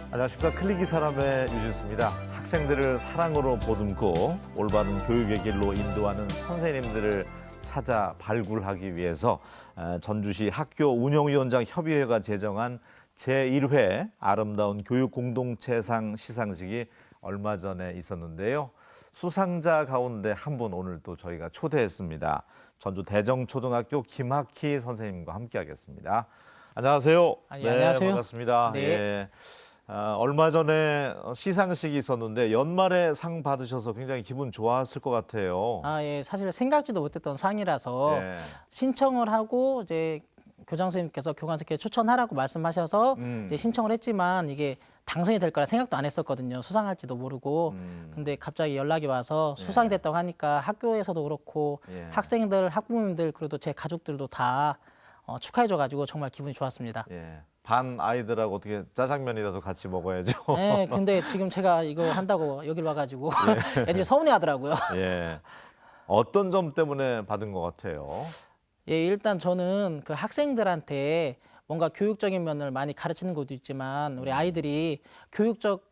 안녕하십니까. 클릭이 사람의 유진수입니다. 학생들을 사랑으로 보듬고 올바른 교육의 길로 인도하는 선생님들을 찾아 발굴하기 위해서 전주시 학교운영위원장 협의회가 제정한 제1회 아름다운 교육공동체상 시상식이 얼마 전에 있었는데요. 수상자 가운데 한 분 오늘 또 저희가 초대했습니다. 전주 대정초등학교 김학희 선생님과 함께하겠습니다. 안녕하세요. 네, 안녕하세요. 반갑습니다. 네. 예. 얼마 전에 시상식이 있었는데 연말에 상 받으셔서 굉장히 기분 좋았을 것 같아요. 예, 사실 생각지도 못했던 상이라서 예. 신청을 하고 이제 교장 선생님께서 교관님께 추천하라고 말씀하셔서 이제 신청을 했지만 이게 당선이 될 거라 생각도 안 했었거든요. 수상할지도 모르고. 근데 갑자기 연락이 와서 수상이 됐다고 하니까 학교에서도 그렇고 예. 학생들, 학부모님들 그리고 제 가족들도 다 축하해줘가지고 정말 기분이 좋았습니다. 예. 반 아이들하고 어떻게 짜장면이라도 같이 먹어야죠. 네, 근데 지금 제가 이거 한다고 여길 와가지고 애들이 서운해하더라고요. 예. 어떤 점 때문에 받은 것 같아요? 예, 일단 저는 그 학생들한테 뭔가 교육적인 면을 많이 가르치는 것도 있지만 우리 아이들이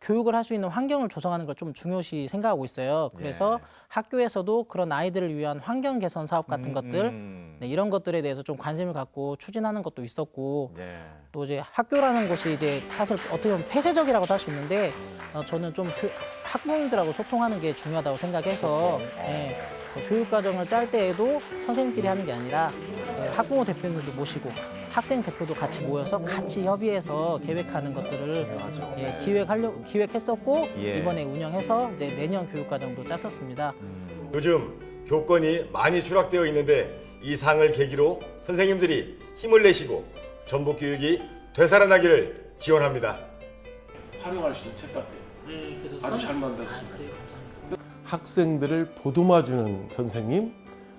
교육을 할 수 있는 환경을 조성하는 걸 좀 중요시 생각하고 있어요. 그래서 학교에서도 그런 아이들을 위한 환경 개선 사업 같은 것들 네, 이런 것들에 대해서 좀 관심을 갖고 추진하는 것도 있었고 예. 또 이제 학교라는 곳이 이제 사실 어떻게 보면 폐쇄적이라고도 할 수 있는데 저는 좀 학부모님들하고 소통하는 게 중요하다고 생각해서 예, 교육 과정을 짤 때에도 선생님끼리 하는 게 아니라 학부모 대표님들도 모시고 학생 대표도 같이 모여서 같이 협의해서 계획하는 것들을 예, 기획했었고 예. 이번에 운영해서 이제 내년 교육 과정도 짰었습니다. 요즘 교권이 많이 추락되어 있는데 이 상을 계기로 선생님들이 힘을 내시고 전북 교육이 되살아나기를 기원합니다. 활용할 수 있는 책 같아요. 네, 그래서 아주 잘 만들었습니다. 그래요, 감사합니다. 학생들을 보듬어주는 선생님,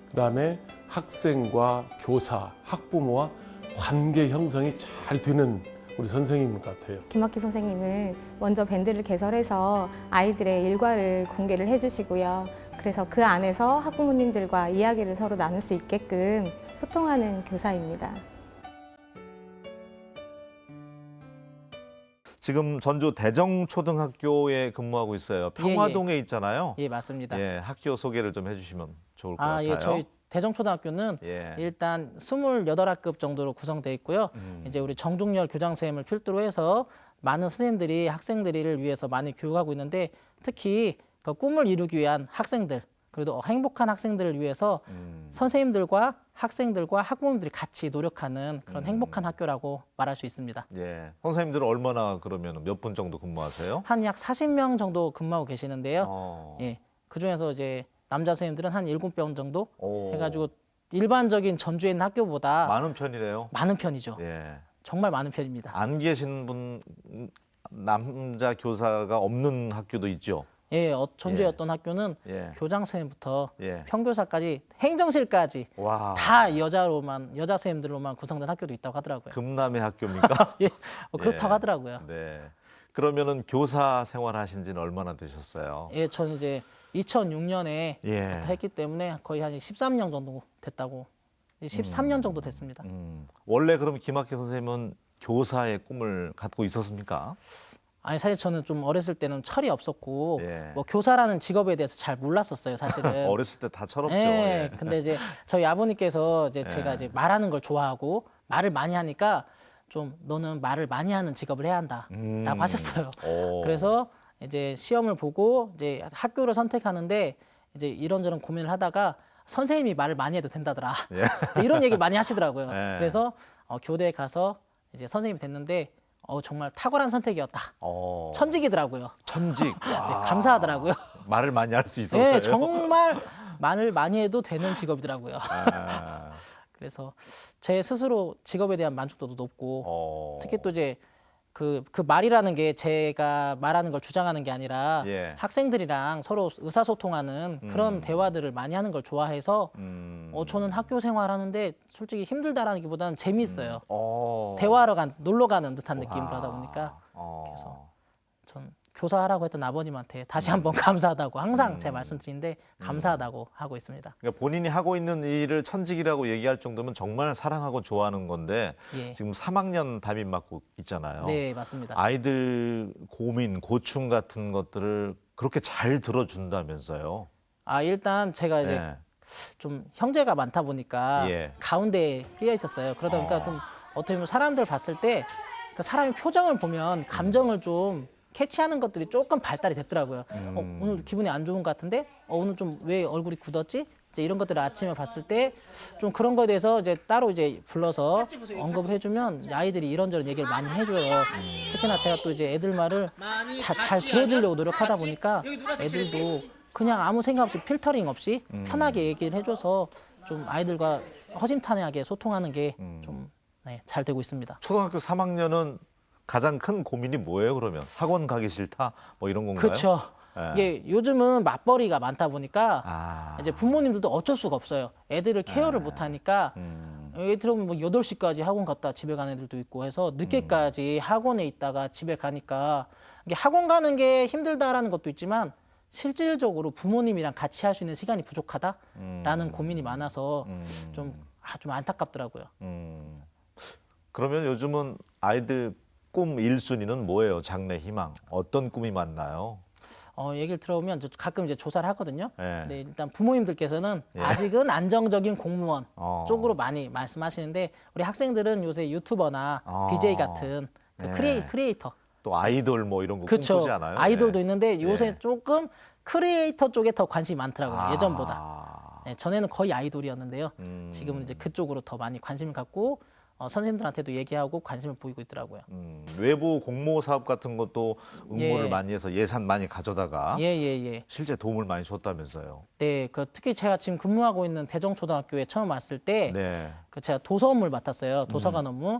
그다음에 학생과 교사, 학부모와 관계 형성이 잘 되는 우리 선생님 같아요. 김학희 선생님은 먼저 밴드를 개설해서 아이들의 일과를 공개를 해주시고요. 그래서 그 안에서 학부모님들과 이야기를 서로 나눌 수 있게끔 소통하는 교사입니다. 지금 전주 대정초등학교에 근무하고 있어요. 평화동에 있잖아요. 예, 맞습니다. 예, 학교 소개를 좀 해주시면 좋을 것 같아요. 예, 저희 대정초등학교는 예. 일단 28학급 정도로 구성되어 있고요. 이제 우리 정종열 교장 선생님을 필두로 해서 많은 선생님들이 학생들을 위해서 많이 교육하고 있는데 특히 그 꿈을 이루기 위한 학생들, 그래도 행복한 학생들을 위해서 선생님들과 학생들과 학부모님들이 같이 노력하는 그런 행복한 학교라고 말할 수 있습니다. 예. 선생님들은 얼마나 그러면 몇 분 정도 근무하세요? 한 약 40명 정도 근무하고 계시는데요. 예. 그중에서 이제 남자 선생님들은 한 7명 정도 오. 해가지고 일반적인 전주에 있는 학교보다 많은 편이네요. 많은 편이죠. 예. 정말 많은 편입니다. 안 계신 분 남자 교사가 없는 학교도 있죠. 예, 전주의 예. 어떤 학교는 예. 교장 선생님부터 예. 평교사까지 행정실까지 와. 다 여자 선생님들로만 구성된 학교도 있다고 하더라고요. 금남의 학교입니까? 예, 그렇다고 예. 하더라고요. 네. 그러면은 교사 생활하신 지는 얼마나 되셨어요? 예, 저는 이제 2006년에 예. 했기 때문에 거의 한 13년 정도 됐다고. 13년 정도 됐습니다. 원래 그럼 김학희 선생님은 교사의 꿈을 갖고 있었습니까? 아니 사실 저는 좀 어렸을 때는 철이 없었고 예. 뭐 교사라는 직업에 대해서 잘 몰랐었어요, 사실은. 어렸을 때 다 철없죠. 예. 예. 근데 이제 저희 아버님께서 이제 제가 이제 말하는 걸 좋아하고 말을 많이 하니까 좀 너는 말을 많이 하는 직업을 해야 한다라고 하셨어요. 오. 그래서 이제 시험을 보고 이제 학교를 선택하는데 이제 이런저런 고민을 하다가 선생님이 말을 많이 해도 된다더라. 예. 이제 이런 얘기 많이 하시더라고요. 예. 그래서 교대에 가서 이제 선생님이 됐는데 정말 탁월한 선택이었다. 천직이더라고요. 천직. 와. 네, 감사하더라고요. 말을 많이 할 수 있어서요. 네, 정말 말을 많이 해도 되는 직업이더라고요. 아. 그래서 제 스스로 직업에 대한 만족도도 높고 특히 또 이제 그 말이라는 게 제가 말하는 걸 주장하는 게 아니라 예. 학생들이랑 서로 의사소통하는 그런 대화들을 많이 하는 걸 좋아해서 저는 학교 생활하는데 솔직히 힘들다라는 기보다는 재미있어요. 대화하러 놀러 가는 듯한 느낌으로 하다 보니까 그래서 전 교사하라고 했던 아버님한테 다시 한번 감사하다고 항상 제가 말씀드리는데 감사하다고 하고 있습니다. 그러니까 본인이 하고 있는 일을 천직이라고 얘기할 정도면 정말 사랑하고 좋아하는 건데 예. 지금 3학년 담임 맡고 있잖아요. 네, 맞습니다. 아이들 고민, 고충 같은 것들을 그렇게 잘 들어준다면서요. 일단 제가 이제 네. 좀 형제가 많다 보니까 예. 가운데에 끼어 있었어요. 그러다 보니까 좀 어떻게 보면 사람들 봤을 때 그 사람의 표정을 보면 감정을 좀 캐치하는 것들이 조금 발달이 됐더라고요. 오늘 기분이 안 좋은 것 같은데 오늘 좀 왜 얼굴이 굳었지? 이제 이런 것들을 아침에 봤을 때 좀 그런 거에 대해서 이제 따로 이제 불러서 언급을 해주면 아이들이 이런저런 얘기를 많이 해줘요. 특히나 제가 또 이제 애들 말을 다 잘 들어주려고 노력하다 보니까 애들도 그냥 아무 생각 없이 필터링 없이 편하게 얘기를 해줘서 좀 아이들과 허심탄회하게 소통하는 게 좀 잘 되고 있습니다. 초등학교 3학년은 가장 큰 고민이 뭐예요, 그러면? 학원 가기 싫다? 뭐 이런 건가요? 그렇죠. 예. 이게 요즘은 맞벌이가 많다 보니까 아. 이제 부모님들도 어쩔 수가 없어요. 애들을 케어를 못 하니까 애들은 뭐 8시까지 학원 갔다 집에 가는 애들도 있고 해서 늦게까지 학원에 있다가 집에 가니까 이게 학원 가는 게 힘들다라는 것도 있지만 실질적으로 부모님이랑 같이 할 수 있는 시간이 부족하다라는 고민이 많아서 좀 안타깝더라고요. 그러면 요즘은 아이들 꿈 1순위는 뭐예요? 장래 희망. 어떤 꿈이 많나요? 얘기를 들어보면 저 가끔 이제 조사를 하거든요. 예. 근데 일단 부모님들께서는 예. 아직은 안정적인 공무원 어. 쪽으로 많이 말씀하시는데 우리 학생들은 요새 유튜버나 어. BJ 같은 그 예. 크리에이터 또 아이돌 뭐 이런 거 그렇죠. 꿈꾸지 않아요? 아이돌도 예. 있는데 요새 예. 조금 크리에이터 쪽에 더 관심이 많더라고요. 아. 예전보다. 네, 전에는 거의 아이돌이었는데요. 지금은 이제 그쪽으로 더 많이 관심을 갖고 선생님들한테도 얘기하고 관심을 보이고 있더라고요. 외부 공모 사업 같은 것도 응모를 예. 많이 해서 예산 많이 가져다가 예. 실제 도움을 많이 줬다면서요. 네, 특히 제가 지금 근무하고 있는 대정초등학교에 처음 왔을 때 네. 제가 도서 업무를 맡았어요. 도서관 업무.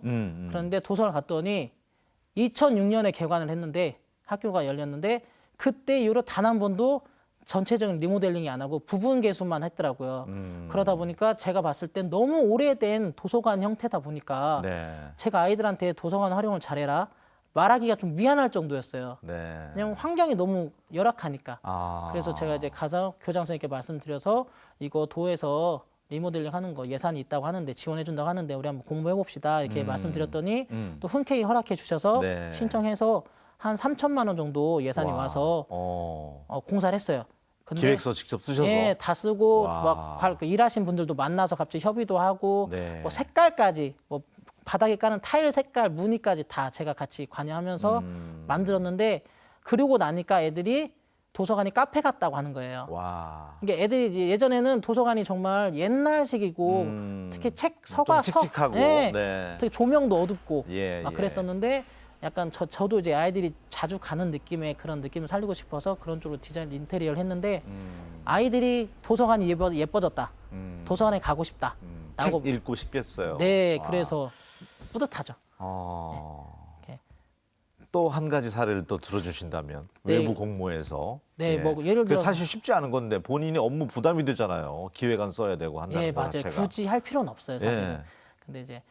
그런데 도서를 갔더니 2006년에 개관을 했는데 학교가 열렸는데 그때 이후로 단 한 번도 전체적인 리모델링이 안 하고 부분 개수만 했더라고요. 그러다 보니까 제가 봤을 땐 너무 오래된 도서관 형태다 보니까 네. 제가 아이들한테 도서관 활용을 잘해라 말하기가 좀 미안할 정도였어요. 네. 그냥 환경이 너무 열악하니까. 아. 그래서 제가 이제 가서 교장 선생님께 말씀드려서 이거 도에서 리모델링 하는 거 예산이 있다고 하는데 지원해 준다고 하는데 우리 한번 공부해 봅시다 이렇게 말씀드렸더니 또 흔쾌히 허락해 주셔서 네. 신청해서 한 3천만 원 정도 예산이 와. 와서 공사를 했어요. 근데 기획서 직접 쓰셔서. 예, 다 쓰고 와. 막 일하신 분들도 만나서 갑자기 협의도 하고 네. 뭐 색깔까지 뭐 바닥에 까는 타일 색깔 무늬까지 다 제가 같이 관여하면서 만들었는데 그러고 나니까 애들이 도서관이 카페 같다고 하는 거예요. 와. 이게 애들이 이제 예전에는 도서관이 정말 옛날식이고 특히 책 서가 좀 칙칙하고. 예, 네. 특히 조명도 어둡고 예, 막 예. 그랬었는데 약간 저도 이제 아이들이 자주 가는 느낌의 그런 느낌을 살리고 싶어서 그런 쪽으로 디자인 인테리어를 했는데 아이들이 도서관이 예뻐졌다. 도서관에 가고 싶다. 책 라고 읽고 싶겠어요. 네, 와. 그래서 뿌듯하죠. 네. 또 한 가지 사례를 또 들어주신다면 네. 외부 공모에서 네, 뭐 예를 그게 들어서- 사실 쉽지 않은 건데 본인이 업무 부담이 되잖아요. 기획안 써야 되고 한다는 예, 거 맞아요. 자체가. 굳이 할 필요는 없어요, 사실은. 예. 근데 이제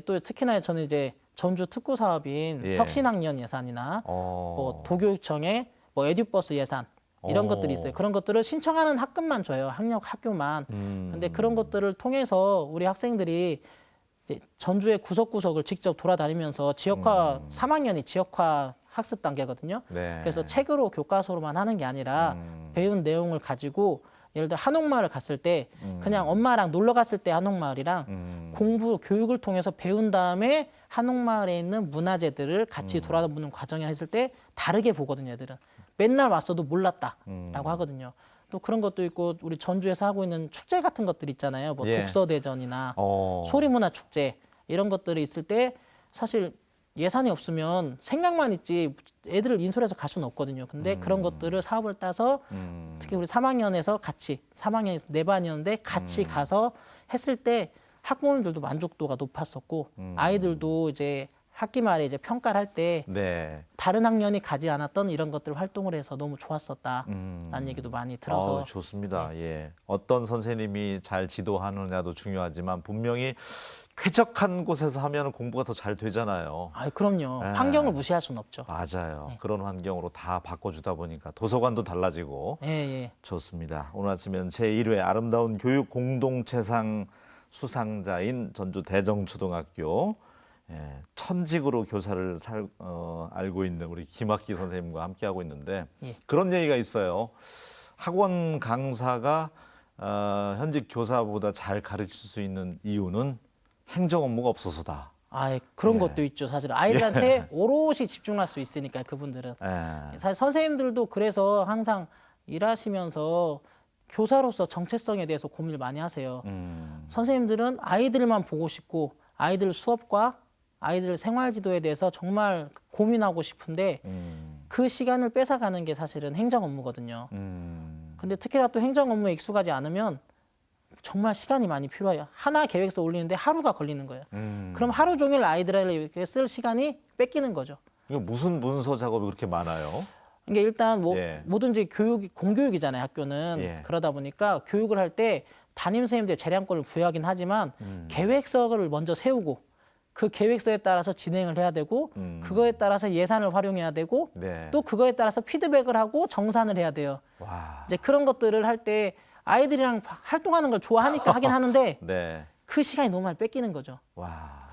또 특히나 저는 이제 전주 특구 사업인 예. 혁신학년 예산이나 뭐 어. 도교육청의 뭐 에듀버스 예산 이런 어. 것들이 있어요. 그런 것들을 신청하는 학급만 줘요. 학교만. 근데 그런 것들을 통해서 우리 학생들이 이제 전주의 구석구석을 직접 돌아다니면서 지역화 3학년이 지역화 학습 단계거든요. 네. 그래서 책으로 교과서로만 하는 게 아니라 배운 내용을 가지고 예를 들어 한옥마을 갔을 때 그냥 엄마랑 놀러 갔을 때 한옥마을이랑 공부 교육을 통해서 배운 다음에 한옥마을에 있는 문화재들을 같이 돌아보는 과정을 했을 때 다르게 보거든요, 애들은. 맨날 왔어도 몰랐다라고 하거든요. 또 그런 것도 있고 우리 전주에서 하고 있는 축제 같은 것들 있잖아요. 뭐 예. 독서대전이나 어. 소리문화 축제 이런 것들이 있을 때 사실 예산이 없으면 생각만 있지 애들을 인솔해서 갈 수는 없거든요. 근데 그런 것들을 사업을 따서 특히 우리 3학년에서 같이 3학년에서 4반이었는데 같이 가서 했을 때 학부모님들도 만족도가 높았었고 아이들도 이제 학기 말에 이제 평가를 할 때 네. 다른 학년이 가지 않았던 이런 것들을 활동을 해서 너무 좋았었다라는 얘기도 많이 들어서 좋습니다. 예. 어떤 선생님이 잘 지도하느냐도 중요하지만 분명히 쾌적한 곳에서 하면 공부가 더 잘 되잖아요. 아, 그럼요. 네. 환경을 무시할 수는 없죠. 맞아요. 네. 그런 환경으로 다 바꿔주다 보니까 도서관도 달라지고 예, 예. 좋습니다. 오늘 아침에는 제1회 아름다운 교육 공동체상 수상자인 전주 대정초등학교 천직으로 교사를 알고 있는 우리 김학기 선생님과 함께하고 있는데 예. 그런 얘기가 있어요. 학원 강사가 현직 교사보다 잘 가르칠 수 있는 이유는 행정 업무가 없어서다. 아, 그런 예. 것도 있죠. 사실 아이들한테 오롯이 집중할 수 있으니까 그분들은. 사실 선생님들도 그래서 항상 일하시면서 교사로서 정체성에 대해서 고민을 많이 하세요. 선생님들은 아이들만 보고 싶고 아이들 수업과 아이들 생활 지도에 대해서 정말 고민하고 싶은데 그 시간을 뺏어가는 게 사실은 행정 업무거든요. 근데 특히나 또 행정 업무에 익숙하지 않으면 정말 시간이 많이 필요해요. 하나 계획서 올리는데 하루가 걸리는 거예요. 그럼 하루 종일 아이들을 이렇게 쓸 시간이 뺏기는 거죠. 이거 무슨 문서 작업이 그렇게 많아요? 그러니까 일단 뭐 예. 뭐든지 공교육이잖아요, 학교는. 예. 그러다 보니까 교육을 할 때 담임 선생님들의 재량권을 부여하긴 하지만 계획서를 먼저 세우고 그 계획서에 따라서 진행을 해야 되고 그거에 따라서 예산을 활용해야 되고 네. 또 그거에 따라서 피드백을 하고 정산을 해야 돼요. 와. 이제 그런 것들을 할 때 아이들이랑 활동하는 걸 좋아하니까 하긴 하는데 네. 그 시간이 너무 많이 뺏기는 거죠. 와.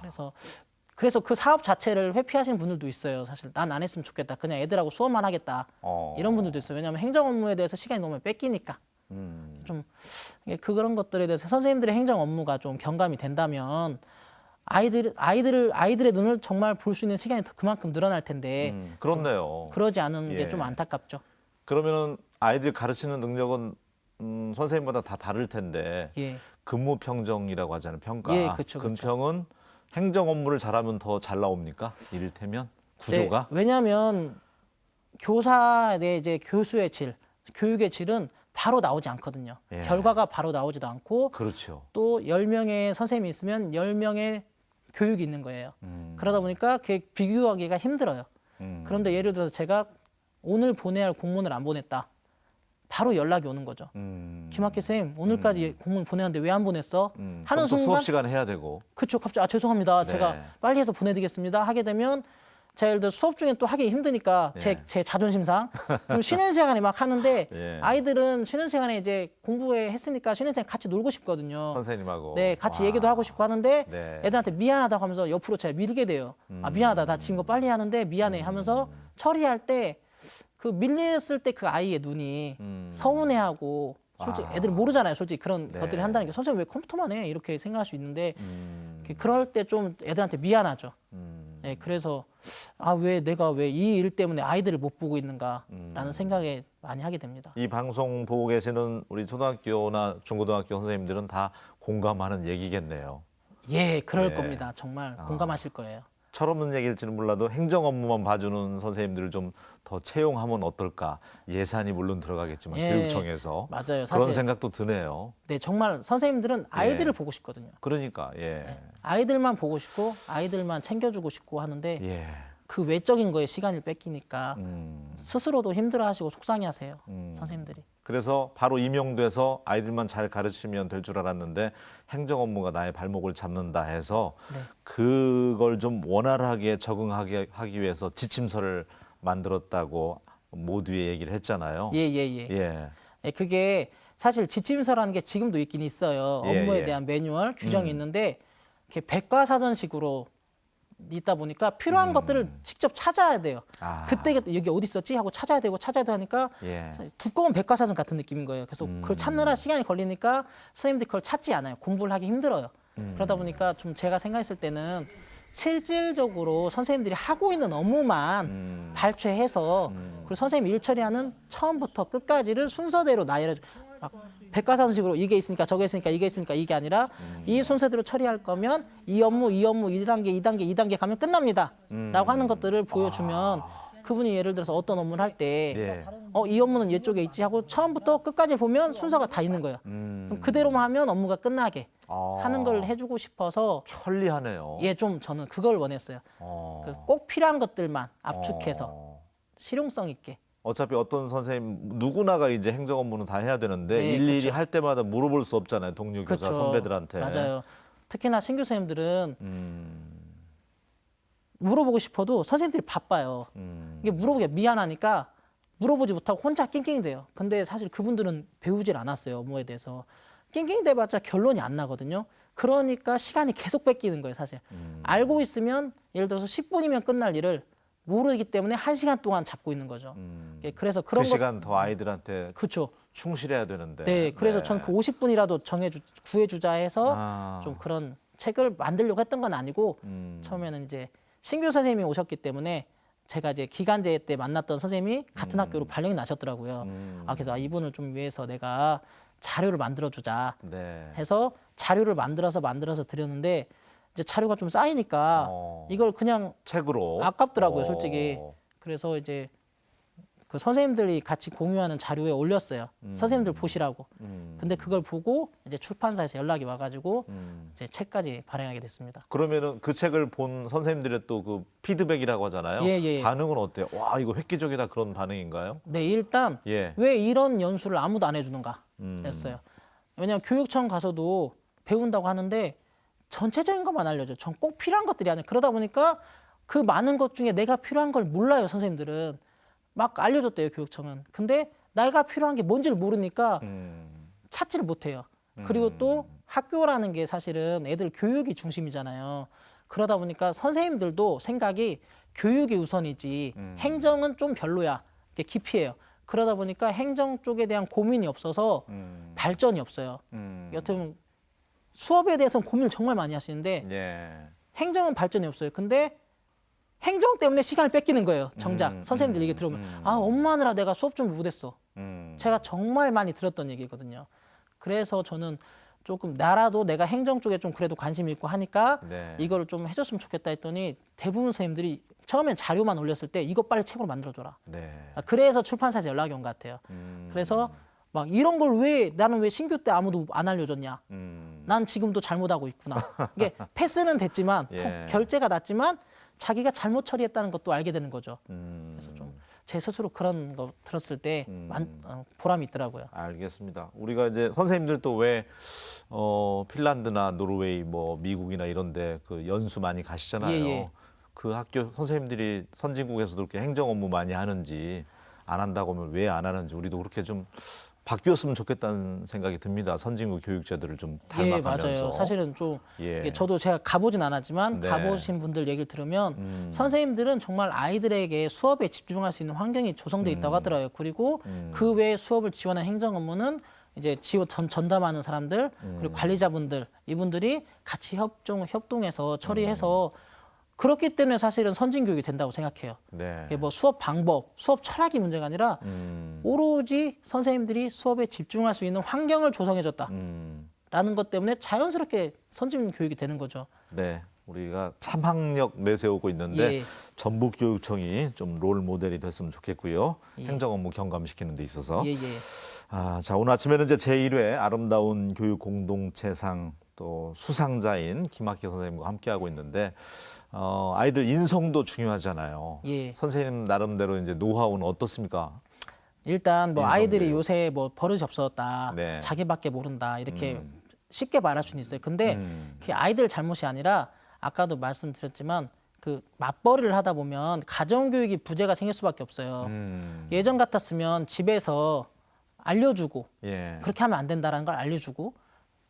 그래서 그 사업 자체를 회피하시는 분들도 있어요. 사실 난 안 했으면 좋겠다. 그냥 애들하고 수업만 하겠다. 이런 분들도 있어요. 왜냐하면 행정 업무에 대해서 시간이 너무 많이 뺏기니까. 좀 그런 것들에 대해서 선생님들의 행정 업무가 좀 경감이 된다면 아이들의 눈을 정말 볼 수 있는 시간이 그만큼 늘어날 텐데 그렇네요. 그러지 않은 예. 게 좀 안타깝죠. 그러면은 아이들 가르치는 능력은 선생님마다 다 다를 텐데 예. 근무 평정이라고 하잖아요. 평가. 예, 그쵸, 그쵸. 근평은 행정 업무를 잘하면 더 잘 나옵니까? 이를테면 구조가? 네, 왜냐하면 교사의 이제 교수의 질, 교육의 질은 바로 나오지 않거든요. 예. 결과가 바로 나오지도 않고 그렇죠. 또 10명의 선생님이 있으면 10명의 교육이 있는 거예요. 그러다 보니까 그게 비교하기가 힘들어요. 그런데 예를 들어서 제가 오늘 보내야 할 공문을 안 보냈다. 바로 연락이 오는 거죠. 김학기 선생님, 오늘까지 공문 보내는데 왜 안 보냈어? 하는 그럼 또 순간 수업 시간에 해야 되고. 그쵸, 갑자기 죄송합니다. 네. 제가 빨리 해서 보내드리겠습니다. 하게 되면 제가 예를 들어 수업 중에 또 하기 힘드니까 제 자존심상 좀 쉬는 시간에 막 하는데 예. 아이들은 쉬는 시간에 이제 공부해 했으니까 쉬는 시간에 같이 놀고 싶거든요. 선생님하고. 네, 같이 와. 얘기도 하고 싶고 하는데 네. 애들한테 미안하다고 하면서 옆으로 제가 밀게 돼요. 아, 미안하다. 나 지금 거 빨리 하는데 미안해 하면서 처리할 때 그 밀렸을 때 그 아이의 눈이 서운해하고 솔직히 애들이 모르잖아요. 솔직히 그런 네. 것들이 한다는 게 선생님 왜 컴퓨터만 해? 이렇게 생각할 수 있는데 그럴 때 좀 애들한테 미안하죠. 네, 그래서 왜 내가 왜 이 일 때문에 아이들을 못 보고 있는가라는 생각에 많이 하게 됩니다. 이 방송 보고 계시는 우리 초등학교나 중고등학교 선생님들은 다 공감하는 얘기겠네요. 예, 그럴 네. 겁니다. 정말 공감하실 거예요. 철없는 얘기일지는 몰라도 행정 업무만 봐주는 선생님들을 좀 더 채용하면 어떨까? 예산이 물론 들어가겠지만 예, 교육청에서 맞아요. 그런 사실 생각도 드네요. 네, 정말 선생님들은 아이들을 보고 싶거든요. 그러니까 예, 아이들만 보고 싶고 아이들만 챙겨주고 싶고 하는데 예, 그 외적인 거에 시간을 뺏기니까 음. 스스로도 힘들어하시고 속상해하세요. 선생님들이. 그래서 바로 임용돼서 아이들만 잘 가르치면 될 줄 알았는데 행정 업무가 나의 발목을 잡는다 해서 네. 그걸 좀 원활하게 적응하게 하기 위해서 지침서를 만들었다고 모두의 얘기를 했잖아요. 예. 예. 예, 그게 사실 지침서라는 게 지금도 있긴 있어요. 예, 업무에 예. 대한 매뉴얼 규정이 있는데 이렇게 백과사전식으로 있다 보니까 필요한 것들을 직접 찾아야 돼요. 아. 그때 여기 어디 있었지 하고 찾아야 되고 하니까 예. 두꺼운 백과사전 같은 느낌인 거예요. 그래서 그걸 찾느라 시간이 걸리니까 선생님들이 그걸 찾지 않아요. 공부를 하기 힘들어요. 그러다 보니까 좀 제가 생각했을 때는 실질적으로 선생님들이 하고 있는 업무만 발췌해서 그리고 선생님 일 처리하는 처음부터 끝까지를 순서대로 나열해 줘. 막 백과사전식으로 이게 있으니까 저게 있으니까 이게 있으니까 이게 아니라 이 순서대로 처리할 거면 이 업무, 이 단계 가면 끝납니다. 라고 하는 것들을 보여주면 그분이 예를 들어서 어떤 업무를 할 때 예. 이 업무는 이쪽에 있지 하고 처음부터 끝까지 보면 순서가 다 있는 거예요. 그럼 그대로만 하면 업무가 끝나게 하는 걸 해주고 싶어서 편리하네요. 예, 좀 저는 그걸 원했어요. 그 꼭 필요한 것들만 압축해서 실용성 있게. 어차피 어떤 선생님 누구나가 이제 행정 업무는 다 해야 되는데 네, 일일이 그렇죠. 할 때마다 물어볼 수 없잖아요. 동료 교사 그렇죠. 선배들한테. 맞아요. 특히나 신규 선생님들은 물어보고 싶어도 선생님들이 바빠요. 이게 물어보기가 미안하니까 물어보지 못하고 혼자 낑낑이 돼요. 근데 사실 그분들은 배우질 않았어요. 업무에 대해서. 낑낑이 돼봤자 결론이 안 나거든요. 그러니까 시간이 계속 뺏기는 거예요, 사실. 알고 있으면 예를 들어서 10분이면 끝날 일을 모르기 때문에 1시간 동안 잡고 있는 거죠. 예, 그래서 그런 그 시간 더 아이들한테 그렇죠. 충실해야 되는데. 네, 그래서 네. 전 그 50분이라도 구해주자 해서 아. 좀 그런 책을 만들려고 했던 건 아니고 처음에는 이제 신규 선생님이 오셨기 때문에 제가 이제 기간제 때 만났던 선생님이 같은 학교로 발령이 나셨더라고요. 그래서 이분을 좀 위해서 내가 자료를 만들어주자 네. 해서 자료를 만들어서 드렸는데 이제 자료가 좀 쌓이니까 이걸 그냥 책으로 아깝더라고요, 솔직히. 그래서 이제 그 선생님들이 같이 공유하는 자료에 올렸어요. 선생님들 보시라고. 근데 그걸 보고 이제 출판사에서 연락이 와가지고 이제 책까지 발행하게 됐습니다. 그러면은 그 책을 본 선생님들의 또 그 피드백이라고 하잖아요. 예, 예. 반응은 어때요? 와, 이거 획기적이다 그런 반응인가요? 네, 일단 예. 왜 이런 연수를 아무도 안 해주는가 했어요. 왜냐하면 교육청 가서도 배운다고 하는데 전체적인 것만 알려줘요. 전 꼭 필요한 것들이 아니에요. 그러다 보니까 그 많은 것 중에 내가 필요한 걸 몰라요, 선생님들은. 막 알려줬대요, 교육청은. 근데 내가 필요한 게 뭔지를 모르니까 찾지를 못해요. 그리고 또 학교라는 게 사실은 애들 교육이 중심이잖아요. 그러다 보니까 선생님들도 생각이 교육이 우선이지 행정은 좀 별로야. 이게 기피해요. 그러다 보니까 행정 쪽에 대한 고민이 없어서 발전이 없어요. 여튼 수업에 대해서는 고민을 정말 많이 하시는데 예. 행정은 발전이 없어요. 근데 행정 때문에 시간을 뺏기는 거예요. 정작 선생님들 얘기 들어보면 아, 엄마느라 내가 수업 준비 못했어. 제가 정말 많이 들었던 얘기거든요. 그래서 저는 조금 나라도 내가 행정 쪽에 좀 그래도 관심이 있고 하니까 네. 이거를 좀 해줬으면 좋겠다 했더니 대부분 선생님들이 처음엔 자료만 올렸을 때 이거 빨리 책으로 만들어줘라. 네. 그래서 출판사에서 연락이 온 것 같아요. 그래서 막 이런 걸 나는 왜 신규 때 아무도 안 알려줬냐. 난 지금도 잘못하고 있구나. 이게 패스는 됐지만 예. 결제가 났지만 자기가 잘못 처리했다는 것도 알게 되는 거죠. 그래서 좀 제 스스로 그런 거 들었을 때 보람이 있더라고요. 알겠습니다. 우리가 이제 선생님들도 왜 핀란드나 노르웨이, 뭐 미국이나 이런데 그 연수 많이 가시잖아요. 예, 예. 그 학교 선생님들이 선진국에서도 그렇게 행정 업무 많이 하는지 안 한다고 하면 왜 안 하는지 우리도 그렇게 좀 바뀌었으면 좋겠다는 생각이 듭니다. 선진국 교육자들을 좀 예, 닮아가면서. 맞아요. 사실은 좀 예. 이게 저도 제가 가보진 않았지만 네. 가보신 분들 얘기를 들으면 선생님들은 정말 아이들에게 수업에 집중할 수 있는 환경이 조성돼 있다고 하더라고요. 그리고 그 외에 수업을 지원한 행정 업무는 이제 전담하는 사람들 그리고 관리자분들 이분들이 같이 협동해서 처리해서 그렇기 때문에 사실은 선진 교육이 된다고 생각해요. 네. 이게 뭐 수업 방법, 수업 철학이 문제가 아니라 오로지 선생님들이 수업에 집중할 수 있는 환경을 조성해줬다라는 것 때문에 자연스럽게 선진 교육이 되는 거죠. 네. 우리가 참학력 내세우고 있는데 예. 전북교육청이 좀 롤 모델이 됐으면 좋겠고요. 예. 행정 업무 경감시키는 데 있어서. 예, 예. 자, 오늘 아침에는 이제 제1회 아름다운 교육 공동체상 또 수상자인 김학기 선생님과 함께하고 있는데 아이들 인성도 중요하잖아요. 예. 선생님 나름대로 이제 노하우는 어떻습니까? 일단 뭐 인성 아이들이 교육. 요새 뭐 버릇이 없어졌다, 네. 자기밖에 모른다 이렇게 쉽게 말할 수는 있어요. 근데 그게 아이들 잘못이 아니라 아까도 말씀드렸지만 그 맞벌이를 하다 보면 가정교육이 부재가 생길 수밖에 없어요. 예전 같았으면 집에서 알려주고 예. 그렇게 하면 안 된다라는 걸 알려주고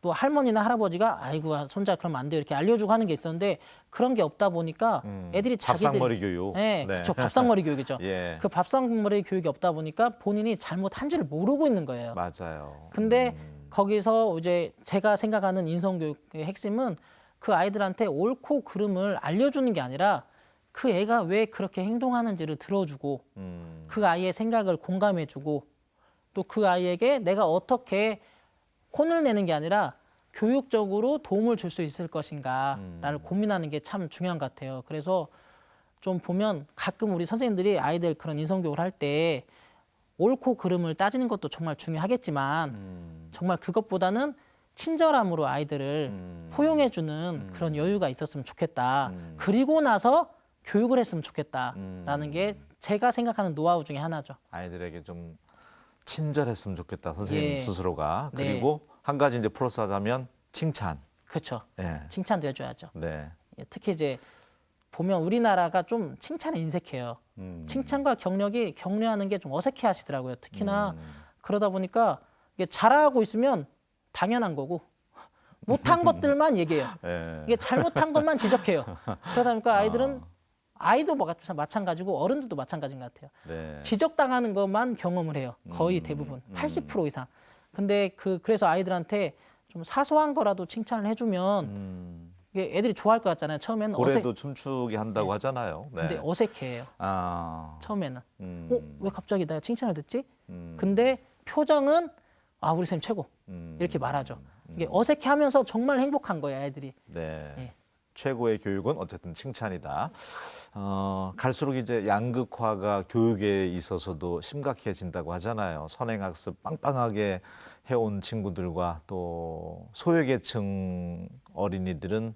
또 할머니나 할아버지가 아이고 손자 그러면 안 돼요 이렇게 알려주고 하는 게 있었는데 그런 게 없다 보니까 애들이 자기들 밥상머리 교육. 네, 그렇죠. 밥상머리 교육이죠. 예. 그 밥상머리 교육이 없다 보니까 본인이 잘못한지를 모르고 있는 거예요. 맞아요. 근데 거기서 이제 제가 생각하는 인성교육의 핵심은 그 아이들한테 옳고 그름을 알려주는 게 아니라 그 애가 왜 그렇게 행동하는지를 들어주고 그 아이의 생각을 공감해주고 또 그 아이에게 내가 어떻게 혼을 내는 게 아니라 교육적으로 도움을 줄 수 있을 것인가를 고민하는 게 참 중요한 것 같아요. 그래서 좀 보면 가끔 우리 선생님들이 아이들 그런 인성교육을 할 때 옳고 그름을 따지는 것도 정말 중요하겠지만 정말 그것보다는 친절함으로 아이들을 포용해주는 그런 여유가 있었으면 좋겠다. 그리고 나서 교육을 했으면 좋겠다라는 게 제가 생각하는 노하우 중에 하나죠. 아이들에게 좀 친절했으면 좋겠다. 선생님 예. 스스로가. 네. 그리고 한 가지 이제 플러스 하자면 칭찬. 그렇죠. 예. 칭찬도 해줘야죠. 네. 예, 특히 이제 보면 우리나라가 좀 칭찬에 인색해요. 칭찬과 격려하는 게 좀 어색해 하시더라고요. 특히나 그러다 보니까 이게 잘하고 있으면 당연한 거고 못한 것들만 얘기해요. 예. 이게 잘못한 것만 지적해요. 그러다 보니까 아이도 마찬가지고 어른들도 마찬가지인 것 같아요. 네. 지적당하는 것만 경험을 해요. 거의 대부분 80% 이상. 근데 그래서 아이들한테 좀 사소한 거라도 칭찬을 해주면 이게 애들이 좋아할 것 같잖아요. 처음에는 고래도 춤추게 한다고 하잖아요. 네. 근데 어색해요. 아. 처음에는. 음. 왜 갑자기 내가 칭찬을 듣지? 근데 표정은 우리 쌤 최고. 이렇게 말하죠. 이게 어색해하면서 정말 행복한 거예요, 애들이. 네. 예. 최고의 교육은 어쨌든 칭찬이다. 갈수록 이제 양극화가 교육에 있어서도 심각해진다고 하잖아요. 선행학습 빵빵하게 해온 친구들과 또 소외계층 어린이들은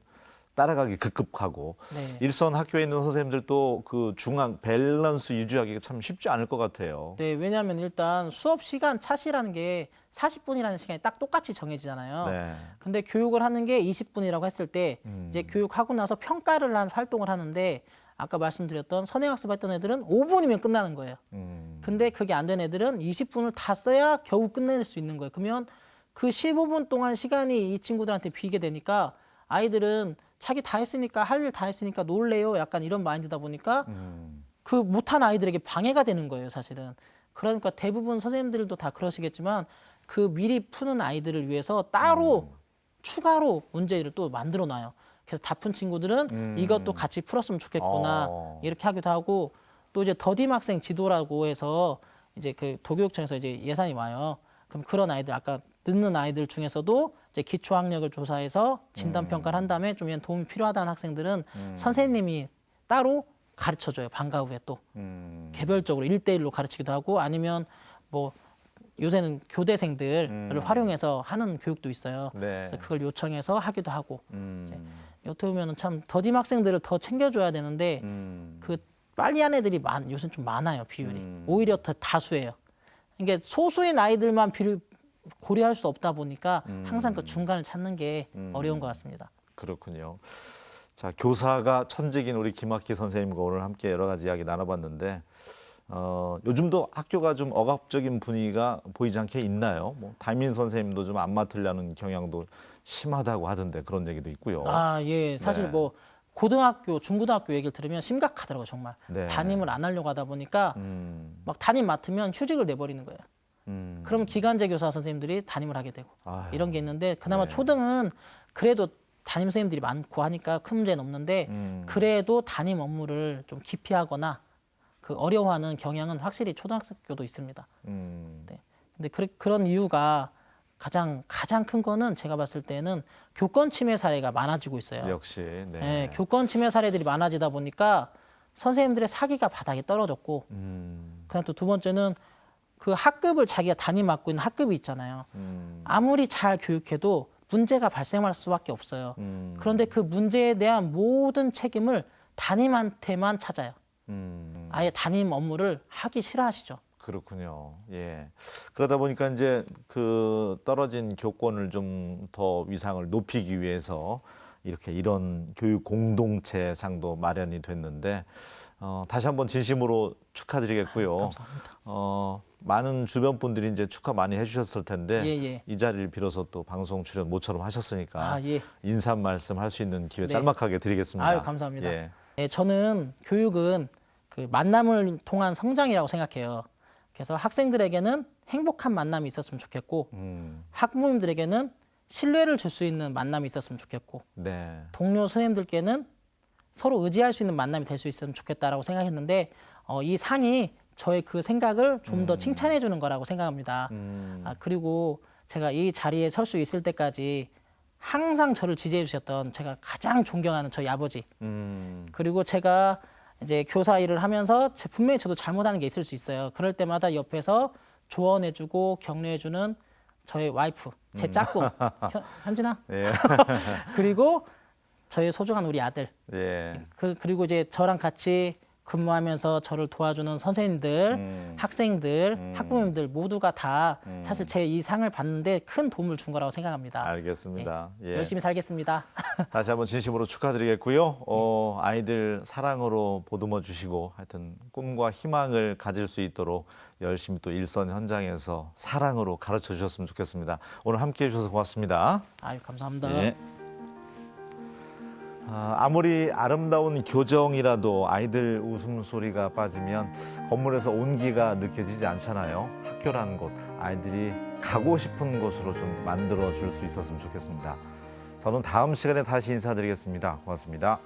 따라가기 급급하고 네. 일선 학교에 있는 선생님들도 그 중앙 밸런스 유지하기가 참 쉽지 않을 것 같아요. 네, 왜냐하면 일단 수업 시간 차시라는 게 40분이라는 시간이 딱 똑같이 정해지잖아요. 네. 근데 교육을 하는 게 20분이라고 했을 때 이제 교육하고 나서 평가를 한 활동을 하는데 아까 말씀드렸던 선행학습 했던 애들은 5분이면 끝나는 거예요. 근데 그게 안 된 애들은 20분을 다 써야 겨우 끝낼 수 있는 거예요. 그러면 그 15분 동안 시간이 이 친구들한테 비게 되니까 아이들은 자기 다 했으니까 할 일 다 했으니까 놀래요. 약간 이런 마인드다 보니까 그 못한 아이들에게 방해가 되는 거예요, 사실은. 그러니까 대부분 선생님들도 다 그러시겠지만 그 미리 푸는 아이들을 위해서 따로 추가로 문제를 또 만들어 놔요. 그래서 다 푼 친구들은 이것도 같이 풀었으면 좋겠구나. 이렇게 하기도 하고 또 이제 더딤 학생 지도라고 해서 이제 그 도교육청에서 이제 예산이 와요. 그럼 그런 아이들 아까 늦는 아이들 중에서도 이제 기초 학력을 조사해서 진단 평가를 한 다음에 좀 도움이 필요하다는 학생들은 선생님이 따로 가르쳐 줘요. 방과 후에 또 개별적으로 1대1로 가르치기도 하고 아니면 뭐 요새는 교대생들을 활용해서 하는 교육도 있어요. 네. 그래서 그걸 요청해서 하기도 하고 이제 어떻게 보면 참 더딤 학생들을 더 챙겨줘야 되는데 그 빨리 한 애들이 요새 좀 많아요. 비율이 오히려 더 다수예요. 이게 소수인 아이들만 고려할 수 없다 보니까 항상 그 중간을 찾는 게 어려운 것 같습니다. 그렇군요. 자, 교사가 천직인 우리 김학기 선생님과 오늘 함께 여러 가지 이야기 나눠봤는데 요즘도 학교가 좀 억압적인 분위기가 보이지 않게 있나요? 뭐 담임 선생님도 좀 안 맡으려는 경향도 심하다고 하던데 그런 얘기도 있고요. 예. 사실 네. 뭐 고등학교, 중고등학교 얘기를 들으면 심각하더라고요, 정말. 네. 담임을 안 하려고 하다 보니까 막 담임 맡으면 휴직을 내버리는 거예요. 그러면 기간제 교사 선생님들이 담임을 하게 되고 아유. 이런 게 있는데 그나마 네. 초등은 그래도 담임 선생님들이 많고 하니까 큰 문제는 없는데 그래도 담임 업무를 좀 기피하거나 그 어려워하는 경향은 확실히 초등학교도 있습니다. 네. 근데 그런 이유가 가장 큰 거는 제가 봤을 때는 교권 침해 사례가 많아지고 있어요. 역시. 네. 네, 교권 침해 사례들이 많아지다 보니까 선생님들의 사기가 바닥에 떨어졌고 그다음 또 두 번째는 그 학급을 자기가 담임 맡고 있는 학급이 있잖아요. 아무리 잘 교육해도 문제가 발생할 수밖에 없어요. 그런데 그 문제에 대한 모든 책임을 담임한테만 찾아요. 아예 담임 업무를 하기 싫어하시죠. 그렇군요. 예. 그러다 보니까 이제 그 떨어진 교권을 좀 더 위상을 높이기 위해서 이런 교육 공동체상도 마련이 됐는데 다시 한번 진심으로 축하드리겠고요. 감사합니다. 많은 주변 분들이 이제 축하 많이 해주셨을 텐데 예. 이 자리를 빌어서 또 방송 출연 모처럼 하셨으니까 예. 인사 말씀 할 수 있는 기회 네. 짤막하게 드리겠습니다. 아유, 감사합니다. 예. 네, 저는 교육은 그 만남을 통한 성장이라고 생각해요. 그래서 학생들에게는 행복한 만남이 있었으면 좋겠고 학부모님들에게는 신뢰를 줄 수 있는 만남이 있었으면 좋겠고 네. 동료 선생님들께는 서로 의지할 수 있는 만남이 될 수 있으면 좋겠다라고 생각했는데 이 상이 저의 그 생각을 좀 더 칭찬해 주는 거라고 생각합니다. 그리고 제가 이 자리에 설 수 있을 때까지 항상 저를 지지해 주셨던 제가 가장 존경하는 저희 아버지 그리고 제가 이제 교사 일을 하면서 분명히 저도 잘못하는 게 있을 수 있어요. 그럴 때마다 옆에서 조언해주고 격려해주는 저의 와이프, 제 짝꿍 현진아. 예. 그리고 저의 소중한 우리 아들. 예. 그리고 이제 저랑 같이 근무하면서 저를 도와주는 선생님들, 학생들, 학부모님들 모두가 다 사실 제 이 상을 받는데 큰 도움을 준 거라고 생각합니다. 알겠습니다. 예. 열심히 살겠습니다. 다시 한번 진심으로 축하드리겠고요. 아이들 사랑으로 보듬어 주시고 하여튼 꿈과 희망을 가질 수 있도록 열심히 또 일선 현장에서 사랑으로 가르쳐 주셨으면 좋겠습니다. 오늘 함께해 주셔서 고맙습니다. 아유, 감사합니다. 네. 아무리 아름다운 교정이라도 아이들 웃음소리가 빠지면 건물에서 온기가 느껴지지 않잖아요. 학교라는 곳, 아이들이 가고 싶은 곳으로 좀 만들어 줄 수 있었으면 좋겠습니다. 저는 다음 시간에 다시 인사드리겠습니다. 고맙습니다.